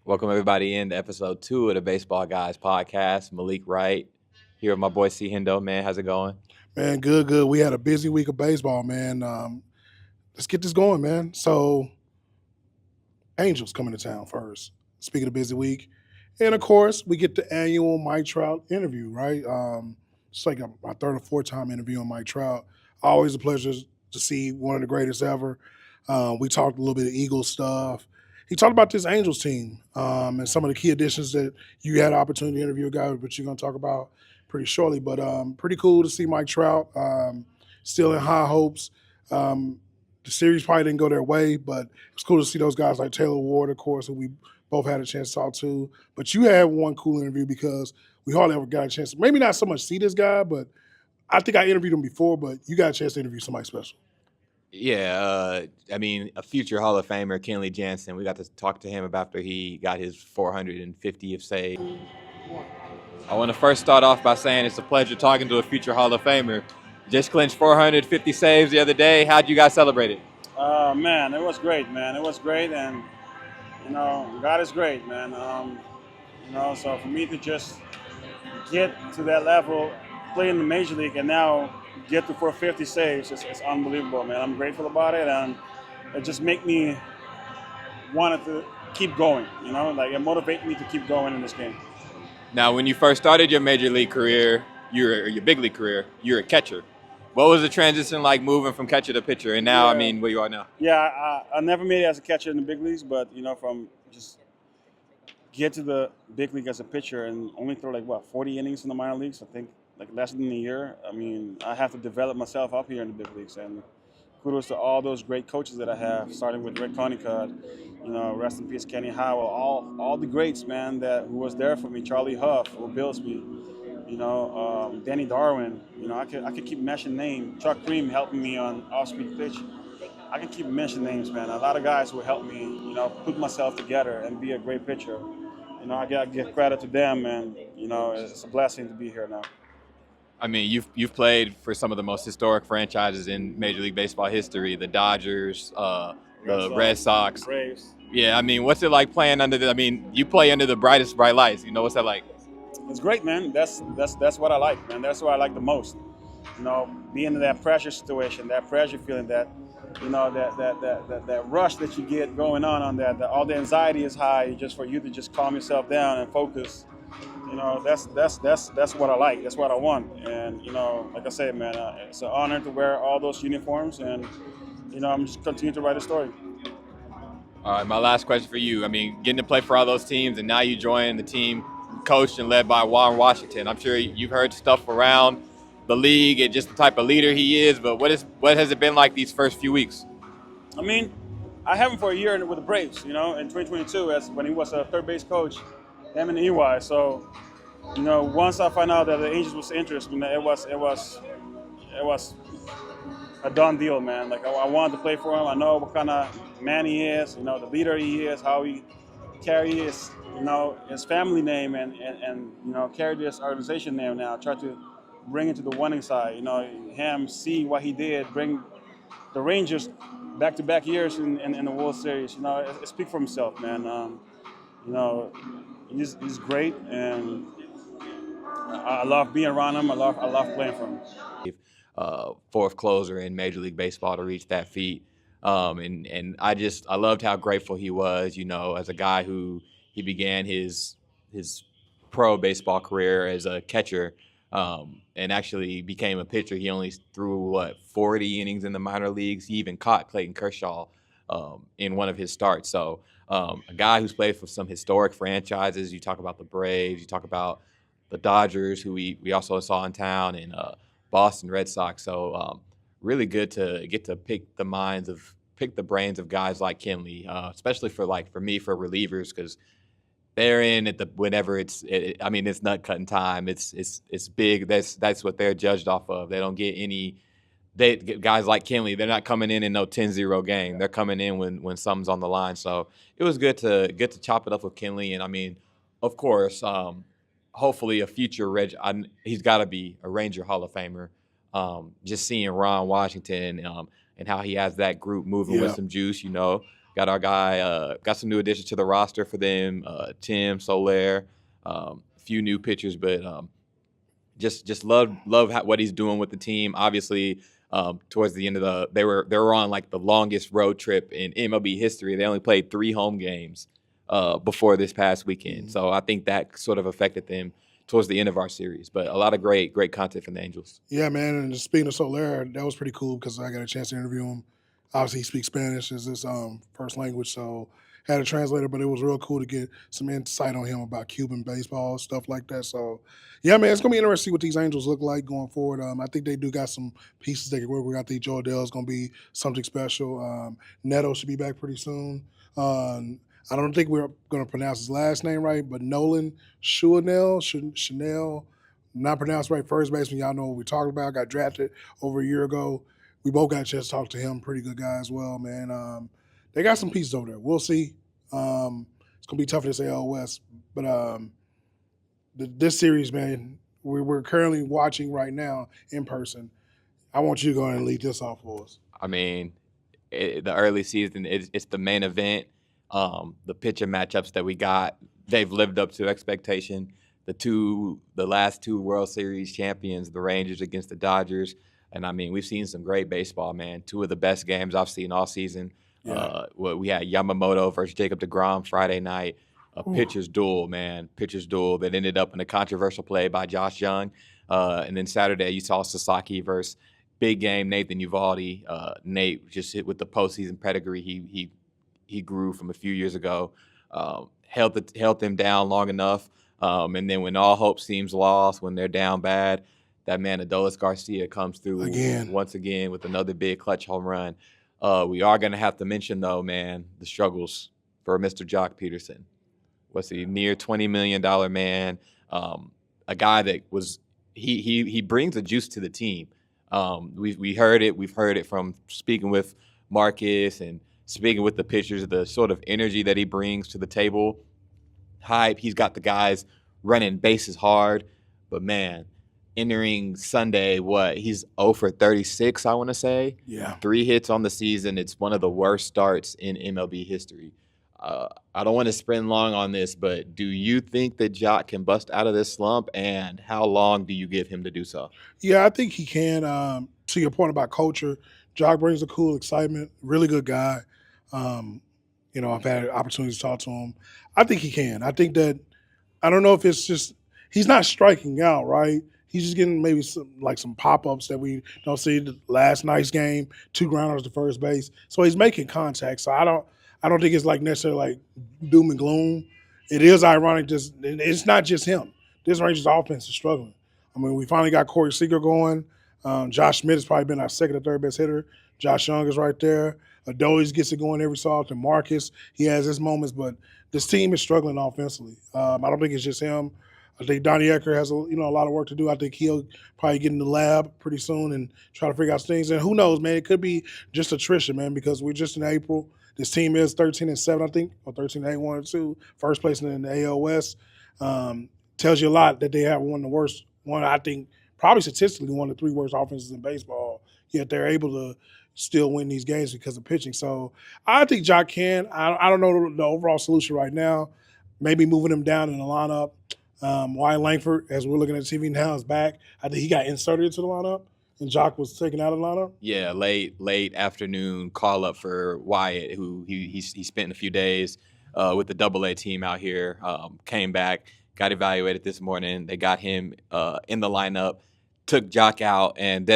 Welcome everybody in to episode 2 of the Baseball Guys podcast. Malik Wright here with my boy C Hendo. Man, how's it going? Man, good. We had a busy week of baseball, man. Let's get this going, man. So, Angels coming to town first. Speaking of busy week, and of course, we get the annual Mike Trout interview, right? It's like my third or fourth time interviewing Mike Trout. Always a pleasure to see one of the greatest ever. We talked a little bit of Eagles stuff. He talked about this Angels team and some of the key additions that you had the opportunity to interview a guy, but you're going to talk about pretty shortly. But pretty cool to see Mike Trout. Still in high hopes. The series probably didn't go their way, but it's cool to see those guys like Taylor Ward, of course, who we both had a chance to talk to. But you had one cool interview because we hardly ever got a chance to, maybe not so much see this guy, but I think I interviewed him before, but you got a chance to interview somebody special. Yeah, a future Hall of Famer, Kenley Jansen. We got to talk to him after he got his 450th save. I want to first start off by saying it's a pleasure talking to a future Hall of Famer. Just clinched 450 saves the other day. How'd you guys celebrate it? Man, it was great, man. It was great, and God is great, man. So for me to just get to that level, play in the major league, and now get to 450 saves, it's unbelievable, man. I'm grateful about it, and it just make me want to keep going. Like it motivates me to keep going in this game. Now, when you first started your major league career, your big league career, you're a catcher. What was the transition like moving from catcher to pitcher? And now, where you are now? Yeah, I never made it as a catcher in the big leagues, but from just get to the big league as a pitcher and only throw 40 innings in the minor leagues. I think less than a year. I have to develop myself up here in the big leagues, and kudos to all those great coaches that I have, starting with Rick Honeycutt, rest in peace, Kenny Howell, all the greats, man, who was there for me, Charlie Huff, who builds me. Danny Darwin. I could keep mentioning names. Chuck Greene helping me on off-speed pitch. I can keep mentioning names, man. A lot of guys who helped me, put myself together and be a great pitcher. I got to give credit to them, and it's a blessing to be here now. You've played for some of the most historic franchises in Major League Baseball history: the Dodgers, the Red Sox, Braves. Yeah, what's it like playing under you play under the brightest bright lights. What's that like? It's great, man. That's what I like, man. That's what I like the most. Being in that pressure situation, that pressure feeling, that that rush that you get going on that all the anxiety is high, just for you to just calm yourself down and focus. That's what I like. That's what I want. And like I said, man, it's an honor to wear all those uniforms, and I'm just continue to write a story. All right, my last question for you. Getting to play for all those teams, and now you join the team coached and led by Warren Washington. I'm sure you've heard stuff around the league and just the type of leader he is, but what has it been like these first few weeks? I have him for a year with the Braves, in 2022 as when he was a third base coach, him and EY. So, once I found out that the Angels was interested, it was a done deal, man. I wanted to play for him. I know what kind of man he is, the leader he is, how he carries his family name and carry this organization name now. Try to bring it to the winning side. Him see what he did, bring the Rangers back-to-back years in the World Series. It speaks for himself, man. He's great, and I love being around him. I love playing for him. Fourth closer in Major League Baseball to reach that feat. And I loved how grateful he was, as a guy who he began his pro baseball career as a catcher, and actually became a pitcher. He only threw 40 innings in the minor leagues. He even caught Clayton Kershaw in one of his starts. So a guy who's played for some historic franchises. You talk about the Braves, you talk about the Dodgers, who we also saw in town, and Boston Red Sox. So really good to get to pick the brains of guys like Kenley, especially for me, for relievers, because they're in at whenever it's nut cutting time. It's big. That's what they're judged off of. They don't get guys like Kenley. They're not coming in no 10-0 game. They're coming in when something's on the line. So it was good to chop it up with Kenley. And of course, hopefully a future he's got to be a Ranger Hall of Famer. Just seeing Ron Washington and how he has that group moving with some juice, got Got our guy, got some new additions to the roster for them. Tim Soler, a few new pitchers, but just love what he's doing with the team. Obviously, towards the end of they were on like the longest road trip in MLB history. They only played 3 home games before this past weekend, so I think that sort of affected them towards the end of our series. But a lot of great content from the Angels. Yeah, man. And speaking of Soler, that was pretty cool because I got a chance to interview him. Obviously, he speaks Spanish as his first language, so had a translator. But it was real cool to get some insight on him about Cuban baseball, stuff like that. So, yeah, man, it's gonna be interesting to see what these Angels look like going forward. I think they do got some pieces they can work with. I think Joe Adele's gonna be something special. Neto should be back pretty soon. I don't think we're gonna pronounce his last name right, but Nolan Chanel. Not pronounced right, first baseman. Y'all know what we're talking about. Got drafted over a year ago. We both got a chance to talk to him. Pretty good guy as well, man. They got some pieces over there. We'll see. It's going to be tough in this AL West. But this series, man, we're currently watching right now in person. I want you to go ahead and lead this off for us. I mean, the early season, it's the main event. The pitching matchups that we got, they've lived up to expectation. The last 2 World Series champions, the Rangers against the Dodgers. And, I mean, we've seen some great baseball, man. 2 of the best games I've seen all season. Yeah. We had Yamamoto versus Jacob deGrom Friday night. A pitcher's duel, man. Pitcher's duel that ended up in a controversial play by Josh Young. And then Saturday you saw Sasaki versus big game Nathan Eovaldi. Nate just hit with the postseason pedigree he grew from a few years ago. Held them down long enough. And then when all hope seems lost, when they're down bad, that man Adolis Garcia comes through once again with another big clutch home run. We are going to have to mention, though, man, the struggles for Mr. Jock Peterson. What's he, near $20 million man, a guy that was he brings a juice to the team. We've heard it from speaking with Marcus and speaking with the pitchers, the sort of energy that he brings to the table. Hype. He's got the guys running bases hard, but man, entering Sunday, he's 0 for 36, I want to say. Yeah. 3 hits on the season. It's one of the worst starts in MLB history. I don't want to spend long on this, but do you think that Jock can bust out of this slump, and how long do you give him to do so? Yeah, I think he can. To your point about culture, Jock brings a cool excitement, really good guy. I've had opportunities to talk to him. I think he can. I think that, I don't know if it's just, he's not striking out, right? He's just getting maybe some pop-ups that we don't see. The last night's game, 2 grounders to first base. So he's making contact. So I don't think it's like necessarily like doom and gloom. It is ironic, it's not just him. This Rangers offense is struggling. I mean, we finally got Corey Seager going. Josh Schmidt has probably been our second or third best hitter. Josh Young is right there. Adolis gets it going every so often. Marcus, he has his moments, but this team is struggling offensively. I don't think it's just him. I think Donnie Ecker has a lot of work to do. I think he'll probably get in the lab pretty soon and try to figure out things. And who knows, man? It could be just attrition, man, because we're just in April. This team is 13-7, I think, or 13-8, 1-2, first place in the AL West. Tells you a lot that they have one of the worst, I think, probably statistically one of the 3 worst offenses in baseball. Yet they're able to still win these games because of pitching. So I think Jock can. I don't know the overall solution right now. Maybe moving him down in the lineup. Wyatt Langford, as we're looking at TV now, is back. I think he got inserted into the lineup, and Jock was taken out of the lineup. Yeah, late afternoon call up for Wyatt, who he spent a few days with the AA team out here. Came back, got evaluated this morning. They got him in the lineup, took Jock out, and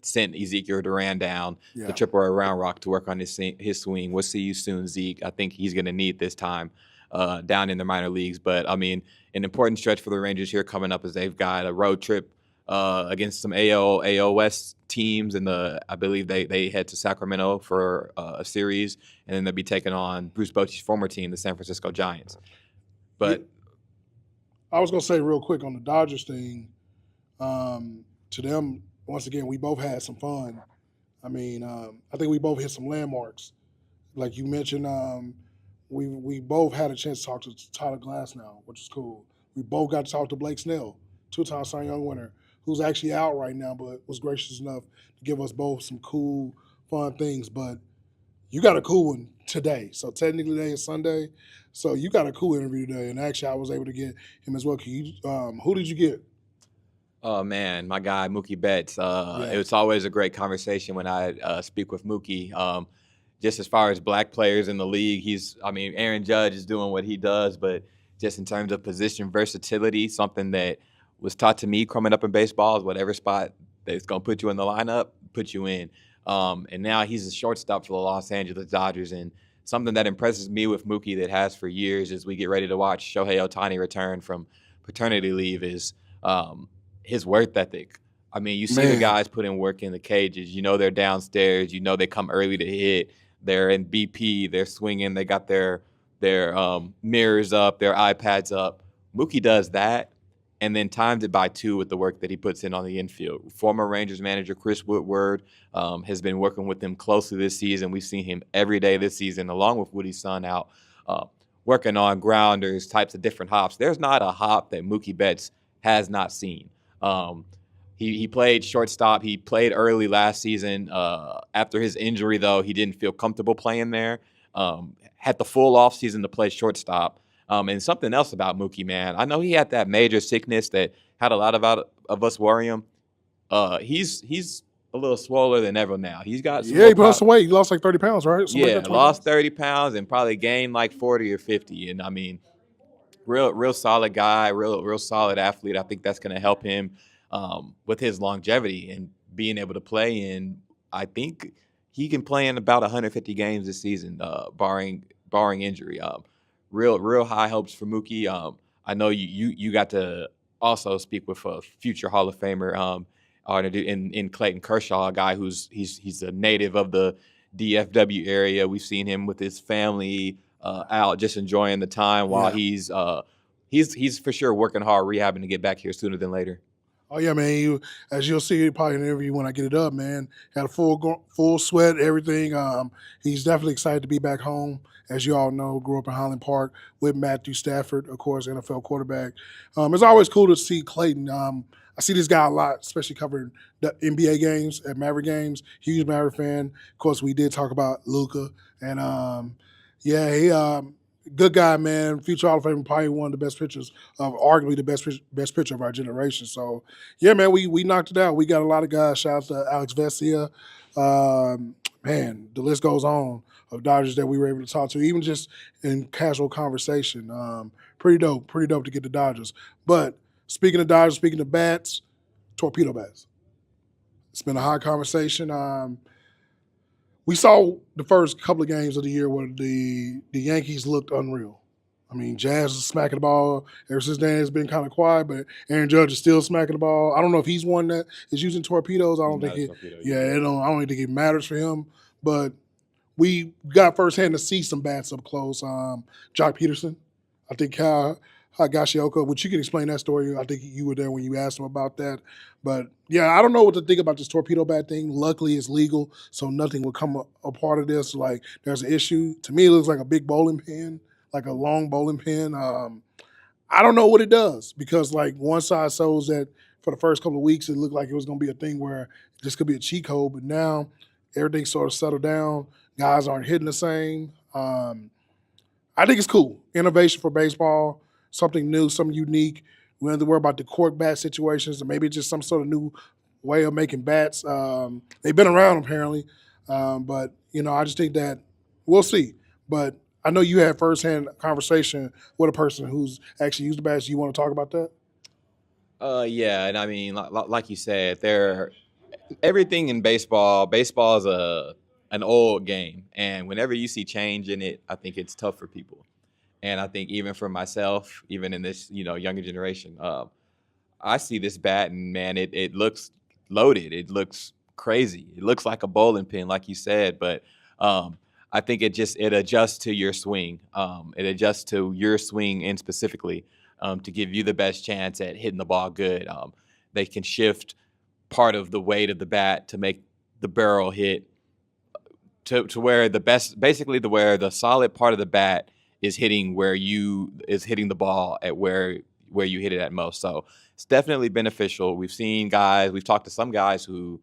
sent Ezekiel Duran down the triple A Round Rock to work on his swing. We'll see you soon, Zeke. I think he's going to need this time down in the minor leagues. But, I mean, an important stretch for the Rangers here coming up as they've got a road trip against some AL West teams. And I believe they head to Sacramento for a series. And then they'll be taking on Bruce Bochy's former team, the San Francisco Giants. But I was going to say real quick on the Dodgers thing, to them, once again, we both had some fun. I mean, I think we both hit some landmarks. Like you mentioned, we both had a chance to talk to Tyler Glasnow, which is cool. We both got to talk to Blake Snell, 2-time Cy Young winner, who's actually out right now, but was gracious enough to give us both some cool, fun things. But You got a cool one today. So technically today is Sunday. So you got a cool interview today. And actually I was able to get him as well. Can you who did you get? Oh man, my guy Mookie Betts. Yeah. It's always a great conversation when I speak with Mookie. Just as far as black players in the league, Aaron Judge is doing what he does, but just in terms of position versatility, something that was taught to me coming up in baseball is whatever spot that's going to put you in the lineup, put you in. And now he's a shortstop for the Los Angeles Dodgers. And something that impresses me with Mookie that has for years as we get ready to watch Shohei Ohtani return from paternity leave is his work ethic. I mean, you see the guys put in work in the cages. You know they're downstairs. You know they come early to hit. They're in BP. They're swinging. They got their mirrors up, their iPads up. Mookie does that and then times it by 2 with the work that he puts in on the infield. Former Rangers manager Chris Woodward has been working with him closely this season. We've seen him every day this season, along with Woody's son out, working on grounders, types of different hops. There's not a hop that Mookie Betts has not seen. He played shortstop. He played early last season. After his injury, though, he didn't feel comfortable playing there. Had the full offseason to play shortstop. And something else about Mookie, man, I know he had that major sickness that had a lot of us worry him. He's a little swoller than ever now. He's got some he lost some weight. He lost like 30 pounds, right? Lost 30 pounds and probably gained like 40 or 50. And I mean, real solid guy, real solid athlete. I think that's going to help him with his longevity and being able to play in. I think he can play in about 150 games this season, barring injury. Real high hopes for Mookie. I know you got to also speak with a future Hall of Famer in Clayton Kershaw, a guy he's a native of the DFW area. We've seen him with his family out just enjoying the time while he's for sure working hard, rehabbing to get back here sooner than later. Oh yeah, man! As you'll see probably in the interview when I get it up, man, had a full sweat, everything. He's definitely excited to be back home. As you all know, grew up in Highland Park with Matthew Stafford, of course, NFL quarterback. It's always cool to see Clayton. I see this guy a lot, especially covering the NBA games at Maverick games. Huge Maverick fan. Of course, we did talk about Luka, and he good guy, man. Future Hall of Fame, probably one of the best pitchers, arguably the best pitcher of our generation. So, yeah, man, we knocked it out. We got a lot of guys. Shout out to Alex Vesia. Man, the list goes on of Dodgers that we were able to talk to, even just in casual conversation. Pretty dope to get the Dodgers. But speaking of Dodgers, speaking of bats, torpedo bats. It's been a hot conversation. We saw the first couple of games of the year where the Yankees looked unreal. I mean, Jazz is smacking the ball. Ever since then, it's been kind of quiet, but Aaron Judge is still smacking the ball. I don't know if he's one that is using torpedoes. I don't think it matters for him. But we got firsthand to see some bats up close. Jock Peterson, I think Higashioka, which you can explain that story. I think you were there when you asked him about that. But, yeah, I don't know what to think about this torpedo bat thing. Luckily, it's legal, so nothing will come a part of this. Like, there's an issue. To me, it looks like a big bowling pin, like a long bowling pin. I don't know what it does because, like, one side shows that for the first couple of weeks, it looked like it was going to be a thing where this could be a cheat code, but now everything sort of settled down. Guys aren't hitting the same. I think it's cool. Innovation for baseball, something new, something unique. We don't have to worry about the cork bat situations, or maybe just some sort of new way of making bats. They've been around apparently, but I just think that we'll see. But I know you had firsthand conversation with a person who's actually used the bats. You want to talk about that? Yeah, and I mean, like you said, everything in baseball is an old game, and whenever you see change in it, I think it's tough for people. And I think even for myself, even in this, younger generation, I see this bat and, man, it looks loaded. It looks crazy. It looks like a bowling pin, like you said. But I think it adjusts to your swing. It adjusts to your swing in specifically to give you the best chance at hitting the ball good. They can shift part of the weight of the bat to make the barrel hit to where where the solid part of the bat is hitting the ball at where you hit it at most. So it's definitely beneficial. We've talked to some guys who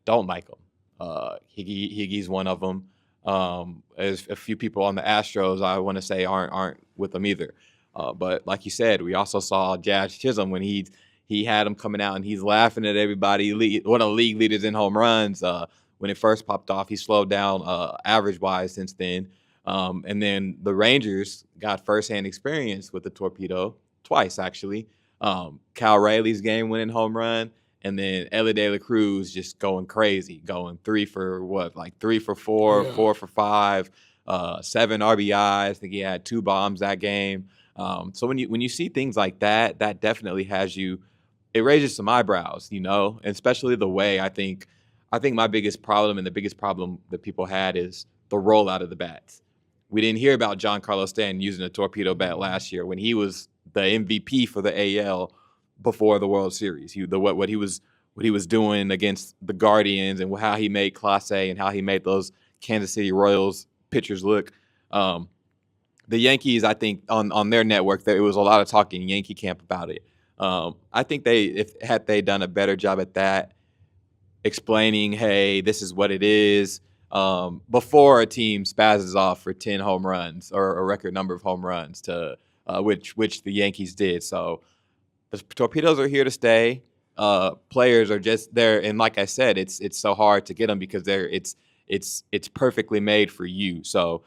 don't like them. Higgy's one of them. As a few people on the Astros, I want to say aren't with them either. But like you said, we also saw Jazz Chisholm when he had him coming out and he's laughing at everybody. One of the league leaders in home runs. When it first popped off, he slowed down average wise since then. And then the Rangers got firsthand experience with the torpedo twice actually. Cal Raleig's game-winning home run, and then Ellie De La Cruz just going crazy, going 3 for 4, Yeah. 4 for 5, 7 RBIs. I think he had 2 bombs that game. So when you see things like that, that definitely has you. It raises some eyebrows, and especially the way I think my biggest problem and the biggest problem that people had is the rollout of the bats. We didn't hear about Giancarlo Stanton using a torpedo bat last year when he was the MVP for the AL before the World Series. What he was doing against the Guardians and how he made Clase and how he made those Kansas City Royals pitchers look. The Yankees, I think, on their network, there was a lot of talk in Yankee camp about it. I think had they done a better job at that, explaining, hey, this is what it is, before a team spazzes off for 10 home runs or a record number of home runs to which the Yankees did. So the torpedoes are here to stay. Players are just there, and like I said, it's so hard to get them because it's perfectly made for you. So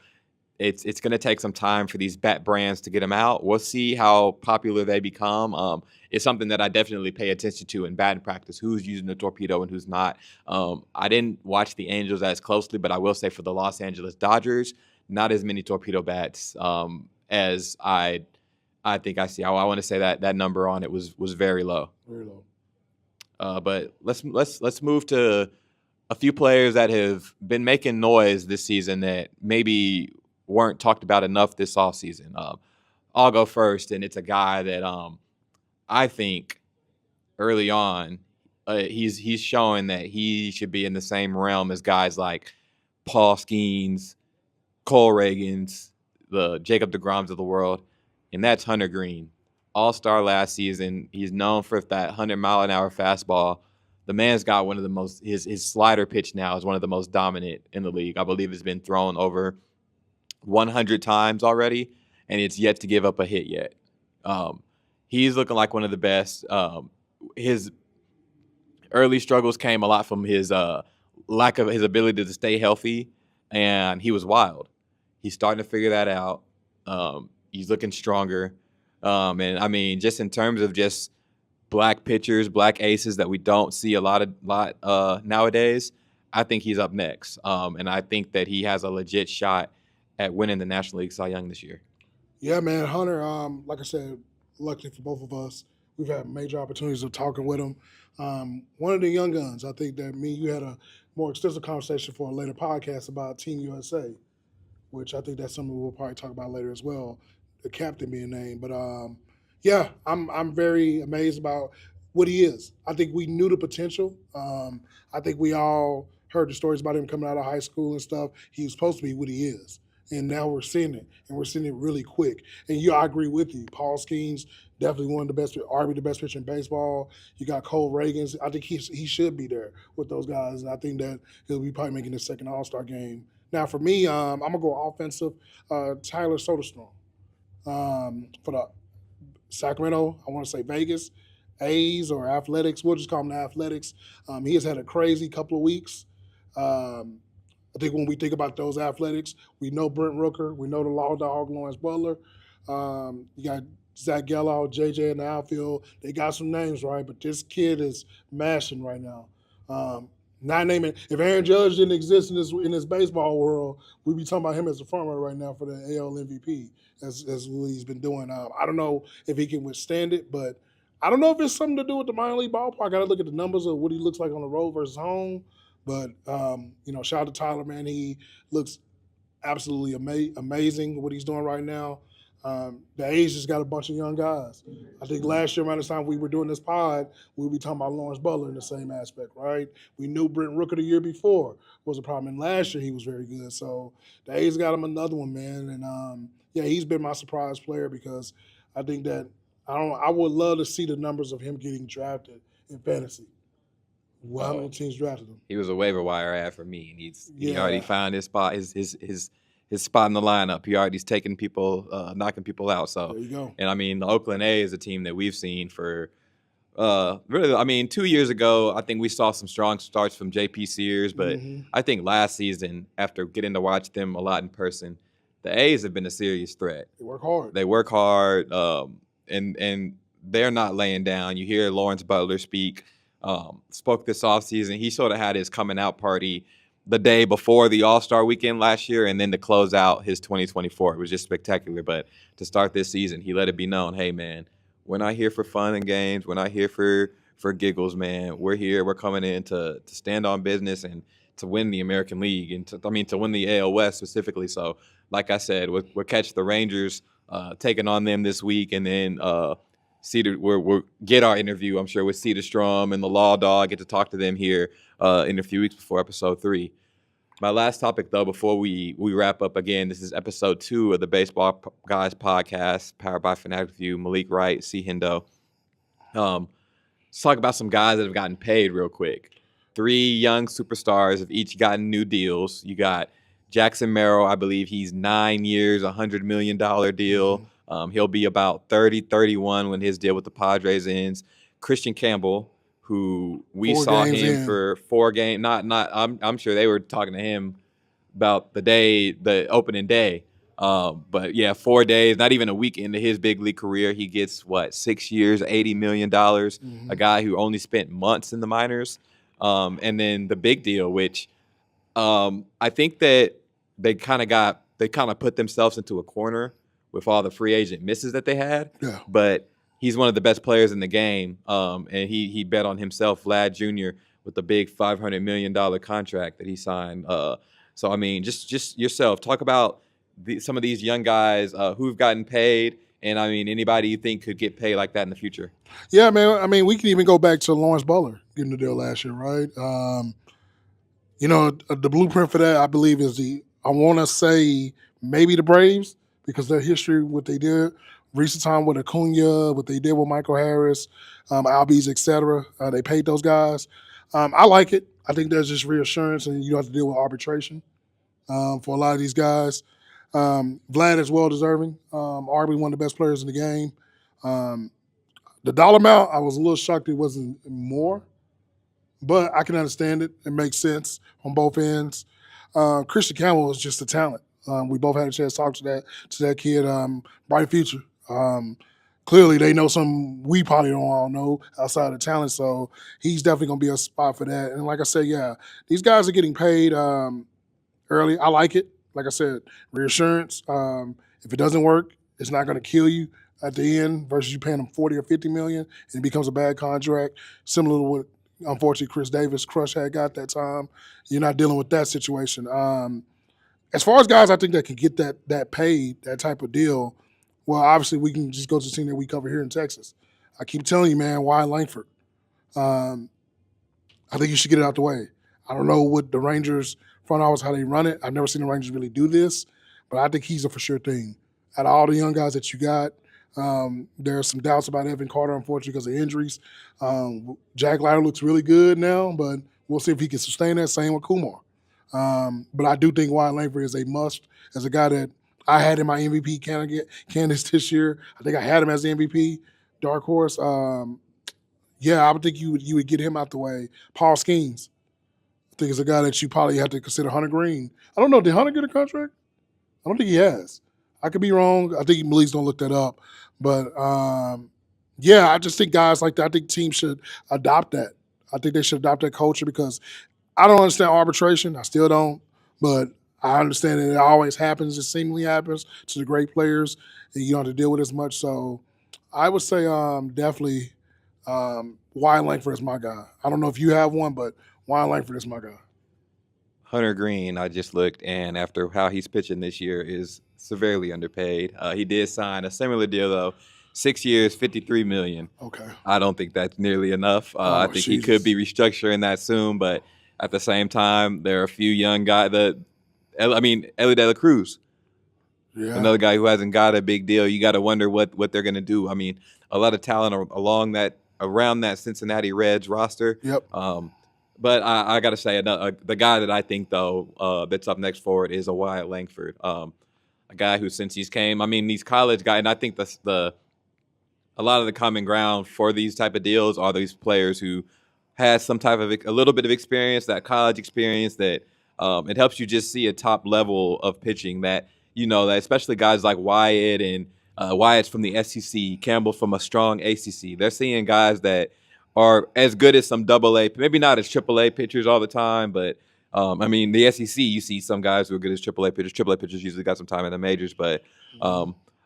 it's going to take some time for these bat brands to get them out. We'll see how popular they become. It's something that I definitely pay attention to in batting practice, who's using the torpedo and who's not. I didn't watch the Angels as closely, but I will say for the Los Angeles Dodgers, not as many torpedo bats as I think I see. I want to say that number on it was very low. Very low. But let's move to a few players that have been making noise this season that maybe weren't talked about enough this offseason. I'll go first, and it's a guy that I think early on he's showing that he should be in the same realm as guys like Paul Skeens, Cole Reagans, the Jacob deGroms of the world, and that's Hunter Greene. All-star last season. He's known for that 100-mile-an-hour fastball. The man's got one of the most – his slider pitch now is one of the most dominant in the league. I believe it's been thrown over 100 times already, and it's yet to give up a hit yet. He's looking like one of the best. His early struggles came a lot from his lack of his ability to stay healthy, and he was wild. He's starting to figure that out. He's looking stronger. And I mean, just in terms of just black pitchers, black aces that we don't see a lot nowadays, I think he's up next. And I think that he has a legit shot at winning the National League Cy Young this year. Yeah, man, Hunter. Like I said, luckily for both of us, we've had major opportunities of talking with him. One of the young guns. I think that you had a more extensive conversation for a later podcast about Team USA, which I think that's something we'll probably talk about later as well. The captain being named, but yeah, I'm very amazed about what he is. I think we knew the potential. I think we all heard the stories about him coming out of high school and stuff. He was supposed to be what he is, and now we're seeing it, and we're seeing it really quick. And I agree with you. Paul Skeens, definitely one of the best, arguably the best pitcher in baseball. You got Cole Reagans. I think he should be there with those guys, and I think that he'll be probably making his second All-Star game. Now, for me, I'm gonna go offensive. Tyler Soderstrom. For the Sacramento, I want to say Vegas, A's or Athletics. We'll just call them the Athletics. He has had a crazy couple of weeks. I think when we think about those Athletics, we know Brent Rooker, we know the Law Dog Lawrence Butler. You got Zach Gallo, JJ in the outfield. They got some names, right? But this kid is mashing right now. Not naming, if Aaron Judge didn't exist in this baseball world, we'd be talking about him as a front runner right now for the AL MVP, as what he's been doing. I don't know if he can withstand it, but I don't know if it's something to do with the minor league ballpark. I got to look at the numbers of what he looks like on the road versus home. But shout out to Tyler, man. He looks absolutely amazing what he's doing right now. The A's just got a bunch of young guys. I think last year around the time we were doing this pod, we'll be talking about Lawrence Butler in the same aspect, right? We knew Brent Rooker the year before was a problem, and last year he was very good. So the A's got him another one, man. And he's been my surprise player because I think that I would love to see the numbers of him getting drafted in fantasy. Well, how many teams drafted him? He was a waiver wire ad for me, and he Yeah. already found his spot, his spot in the lineup. He already's taking people, knocking people out. So, There you go. and I mean, the Oakland A is a team that we've seen for really. I mean, 2 years ago, I think we saw some strong starts from J.P. Sears, but I think last season, after getting to watch them a lot in person, the A's have been a serious threat. They work hard. They work hard, and they're not laying down. You hear Lawrence Butler spoke this offseason. He sort of had his coming out party the day before the All-Star weekend last year, and then to close out his 2024. It was just spectacular. But to start this season, he let it be known, hey, man, we're not here for fun and games. We're not here for giggles, man. We're here. We're coming in to stand on business and to win the American League and to win the AL West specifically. So, like I said, we'll catch the Rangers taking on them this week, and then we'll get our interview, I'm sure, with Cedarstrom and the Law Dog. Get to talk to them here in a few weeks before episode 3. My last topic, though, before we wrap up again, this is episode 2 of the Baseball Guys podcast, powered by Fanatics View. Malik Wright, C. Hendo. Let's talk about some guys that have gotten paid real quick. 3 young superstars have each gotten new deals. You got Jackson Merrill, I believe he's 9 years, $100 million deal. He'll be about 30, 31 when his deal with the Padres ends. Christian Campbell, who we saw him for 4 games. I'm sure they were talking to him about the opening day. But yeah, 4 days, not even a week into his big league career, he gets 6 years, $80 million. A guy who only spent months in the minors. And then the big deal, which I think that they kind of put themselves into a corner with all the free agent misses that they had. Yeah. But he's one of the best players in the game, and he bet on himself, Vlad Jr., with the big $500 million contract that he signed. So, I mean, just yourself. Talk about some of these young guys who've gotten paid, and, I mean, anybody you think could get paid like that in the future. Yeah, man. I mean, we can even go back to Lawrence Butler getting the deal last year, right? The blueprint for that, I believe, is I want to say maybe the Braves, because their history, what they did, recent time with Acuna, what they did with Michael Harris, Albies, et cetera. They paid those guys. I like it. I think there's just reassurance, and you don't have to deal with arbitration for a lot of these guys. Vlad is well deserving. Arguably one of the best players in the game. The dollar amount, I was a little shocked it wasn't more, but I can understand it. It makes sense on both ends. Christian Campbell is just a talent. We both had a chance to talk to that kid. Bright future. Clearly, they know something we probably don't all know outside of talent, so he's definitely going to be a spot for that. And like I said, yeah, these guys are getting paid early. I like it. Like I said, reassurance. If it doesn't work, it's not going to kill you at the end versus you paying them $40 or $50 million, and it becomes a bad contract, similar to what, unfortunately, Chris Davis crush had got that time. You're not dealing with that situation. As far as guys I think that can get that paid, that type of deal, well, obviously we can just go to the team that we cover here in Texas. I keep telling you, man, why Langford? I think you should get it out the way. I don't know what the Rangers front office, how they run it. I've never seen the Rangers really do this, but I think he's a for sure thing. Out of all the young guys that you got, there are some doubts about Evan Carter, unfortunately, because of injuries. Jack Leiter looks really good now, but we'll see if he can sustain that. Same with Kumar. But I do think Wyatt Langford is a must as a guy that I had in my MVP candidates this year. I think I had him as the MVP, dark horse. Yeah, I would think you would get him out the way. Paul Skeens, I think is a guy that you probably have to consider. Hunter Greene. I don't know. Did Hunter get a contract? I don't think he has. I could be wrong. I think Malik's going to look that up. But, yeah, I just think guys like that, I think teams should adopt that. I think they should adopt that culture because I don't understand arbitration. I still don't. But I understand that it always happens. It seemingly happens to the great players, and you don't have to deal with it as much. So I would say definitely Wyatt Langford is my guy. I don't know if you have one, but Wyatt Langford is my guy. Hunter Greene, I just looked, and after how he's pitching this year, is severely underpaid. He did sign a similar deal, though, 6 years, $53 million. Okay. I don't think that's nearly enough. I think Jesus. he could be restructuring that soon, but at the same time, there are a few young guys Ellie De La Cruz, another guy who hasn't got a big deal. You got to wonder what they're going to do. I mean, a lot of talent around that Cincinnati Reds roster. Yep. But I got to say, the guy that I think, though, that's up next forward is a Wyatt Langford. A guy who, since he's came, I mean, these college guys, and I think a lot of the common ground for these type of deals are these players who has some type of a little bit of experience, that college experience that it helps you just see a top level of pitching that, that especially guys like Wyatt and Wyatt's from the SEC, Campbell from a strong ACC. They're seeing guys that are as good as some AA, maybe not as AAA pitchers all the time, but I mean, the SEC, you see some guys who are good as AAA pitchers. AAA pitchers usually got some time in the majors, but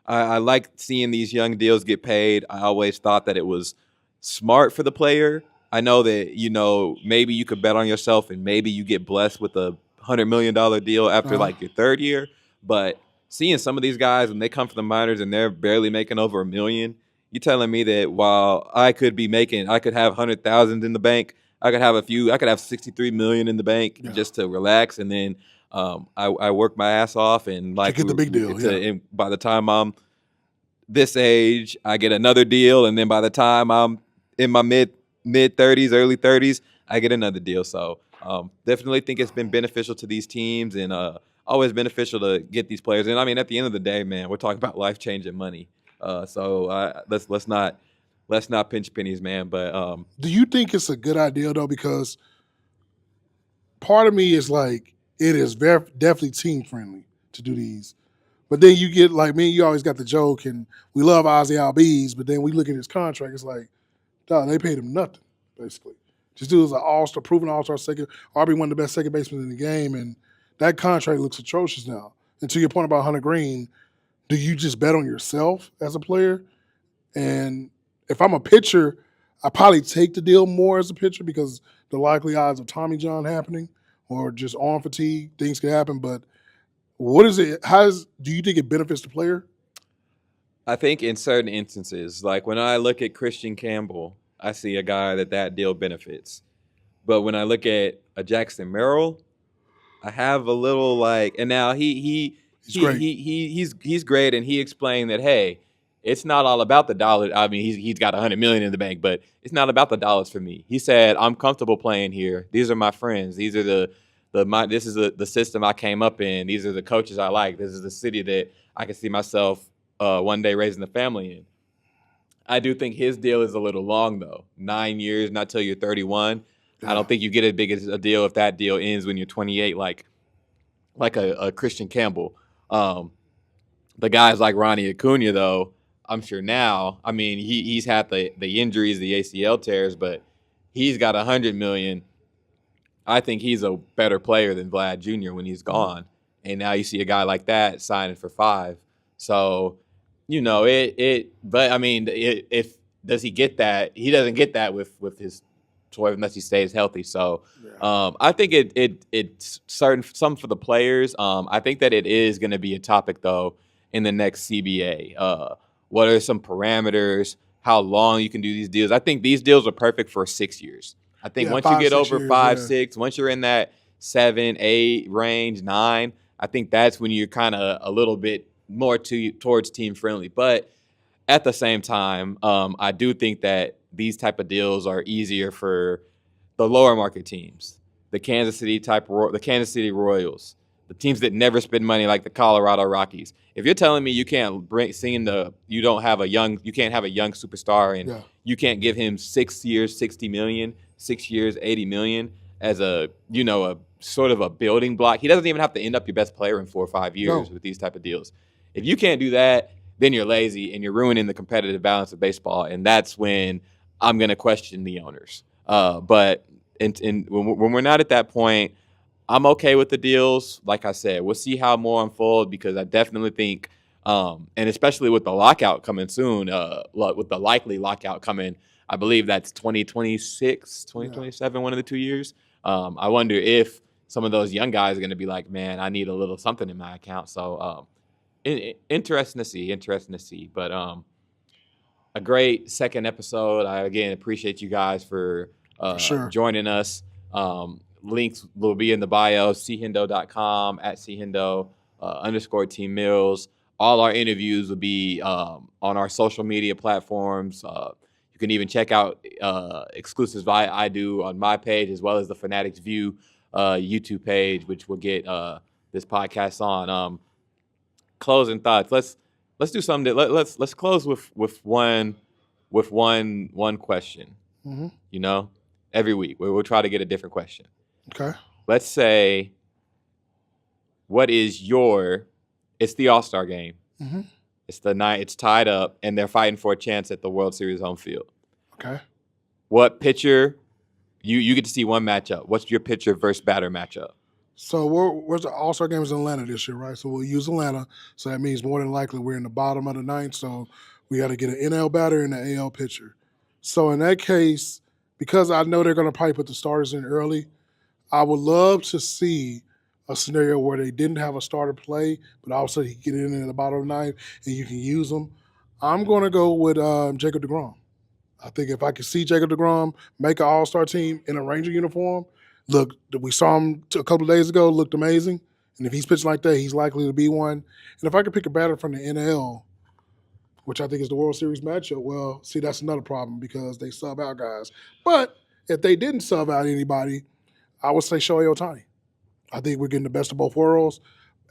I like seeing these young deals get paid. I always thought that it was smart for the player. I know that, maybe you could bet on yourself and maybe you get blessed with a $100 million deal after like your third year. But seeing some of these guys when they come from the minors and they're barely making over $1 million, you're telling me that while I could have 100,000 in the bank, I could have 63 million in the bank just to relax. And then I work my ass off and like to get the big deal. And by the time I'm this age, I get another deal. And then by the time I'm in my mid 30s, early 30s, I get another deal. So definitely think it's been beneficial to these teams and always beneficial to get these players. And I mean, at the end of the day, man, we're talking about life-changing money. So let's not pinch pennies, man. But do you think it's a good idea though? Because part of me is like, it is definitely team friendly to do these. But then you get like me, you always got the joke, and we love Ozzy Albies, but then we look at his contract, it's like, dog, they paid him nothing, basically. This dude was an all-star, proven all-star second, RB one of the best second basemen in the game, and that contract looks atrocious now. And to your point about Hunter Greene, do you just bet on yourself as a player? And if I'm a pitcher, I probably take the deal more as a pitcher because the likely odds of Tommy John happening or just arm fatigue, things can happen. But what is it? Do you think it benefits the player? I think in certain instances, like when I look at Christian Campbell, I see a guy that deal benefits. But when I look at a Jackson Merrill, I have a little like, and now he's great, and he explained that, hey, it's not all about the dollar. I mean, he's got $100 million in the bank, but it's not about the dollars for me. He said, I'm comfortable playing here. These are my friends. These are this is the system I came up in. These are the coaches I like. This is the city that I can see myself one day raising a family in. I do think his deal is a little long, though. 9 years, not till you're 31. Yeah. I don't think you get as big a deal if that deal ends when you're 28, like a Christian Campbell. The guys like Ronnie Acuna, though, I'm sure now, I mean, he's had the injuries, the ACL tears, but he's got $100 million. I think he's a better player than Vlad Jr. when he's gone. And now you see a guy like that signing for $5 million. So, but I mean, does he get that? He doesn't get that with his toy unless he stays healthy. So I think it's certain, some for the players. I think that it is going to be a topic, though, in the next CBA. What are some parameters? How long you can do these deals? I think these deals are perfect for 6 years. I think once you get over 5, 6, once you're in that 7, 8 range, 9, I think that's when you're kind of a little bit more towards team friendly. But at the same time, I do think that these type of deals are easier for the lower market teams, the Kansas City Royals, the teams that never spend money like the Colorado Rockies. If you're telling me you can't you can't have a young superstar and you can't give him 6 years, $60 million, 6 years, $80 million as a sort of a building block. He doesn't even have to end up your best player in 4 or 5 years with these type of deals. If you can't do that, then you're lazy and you're ruining the competitive balance of baseball. And that's when I'm going to question the owners. But when we're not at that point, I'm okay with the deals. Like I said, we'll see how more unfold because I definitely think, and especially with the lockout coming soon, with the likely lockout coming, I believe that's 2026, 2027, one of the 2 years. I wonder if some of those young guys are going to be like, man, I need a little something in my account. So interesting to see. But a great second episode. I, again, appreciate you guys for joining us. Links will be in the bio, chendo.com, @chendo _Team Mills. All our interviews will be on our social media platforms. You can even check out exclusives I do on my page, as well as the Fanatics View YouTube page, which will get this podcast on. Closing thoughts. Let's do something. Let's close with one question. Mm-hmm. You know, every week we'll try to get a different question. Okay. Let's say, what is it's the All-Star game. Mm-hmm. It's the night. It's tied up, and they're fighting for a chance at the World Series home field. Okay. What pitcher? You get to see one matchup. What's your pitcher versus batter matchup? So where's the All-Star game is in Atlanta this year, right? So we'll use Atlanta. So that means more than likely we're in the bottom of the ninth. So we got to get an NL batter and an AL pitcher. So in that case, because I know they're going to probably put the starters in early, I would love to see a scenario where they didn't have a starter play, but all of a sudden he can get in the bottom of the ninth and you can use them. I'm going to go with Jacob deGrom. I think if I could see Jacob deGrom make an All-Star team in a Ranger uniform, look, we saw him a couple of days ago, looked amazing. And if he's pitching like that, he's likely to be one. And if I could pick a batter from the NL, which I think is the World Series matchup, well, see, that's another problem because they sub out guys. But if they didn't sub out anybody, I would say Shohei Ohtani. I think we're getting the best of both worlds.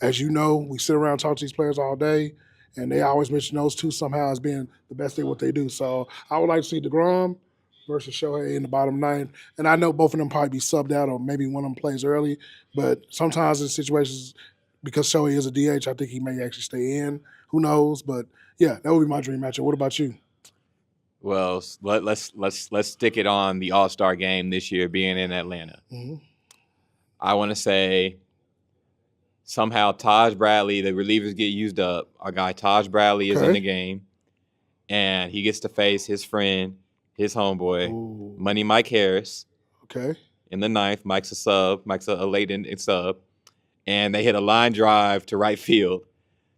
As you know, we sit around and talk to these players all day, and they always mention those two somehow as being the best at what they do. So I would like to see deGrom versus Shohei in the bottom ninth. And I know both of them probably be subbed out or maybe one of them plays early. But sometimes in situations, because Shohei is a DH, I think he may actually stay in. Who knows? But, yeah, that would be my dream matchup. What about you? Well, let's stick it on the All-Star game this year being in Atlanta. Mm-hmm. I want to say somehow Taj Bradley, the relievers get used up. Our guy Taj Bradley is in the game, and he gets to face his friend, his homeboy, Money Mike Harris. Okay. In the ninth, Mike's a sub. Mike's a late in sub. And they hit a line drive to right field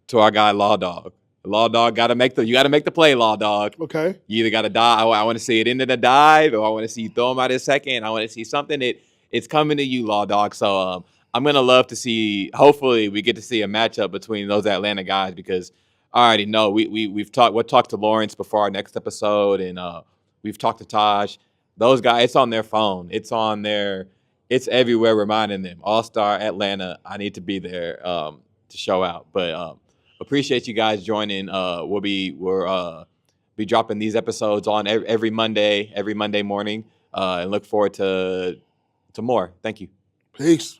to our guy Law Dog. Law Dog got to make the play, Law Dog. Okay. You either got to dive. I want to see it into the dive, or I want to see you throw him out in second. I want to see something it's coming to you, Law Dog. So I'm gonna love to see. Hopefully, we get to see a matchup between those Atlanta guys because I already know we've talked to Lawrence before our next episode, and we've talked to Taj. Those guys, it's on their phone. It's everywhere, reminding them All-Star Atlanta. I need to be there to show out. But appreciate you guys joining. We'll be dropping these episodes on every Monday morning, and look forward to more. Thank you. Peace.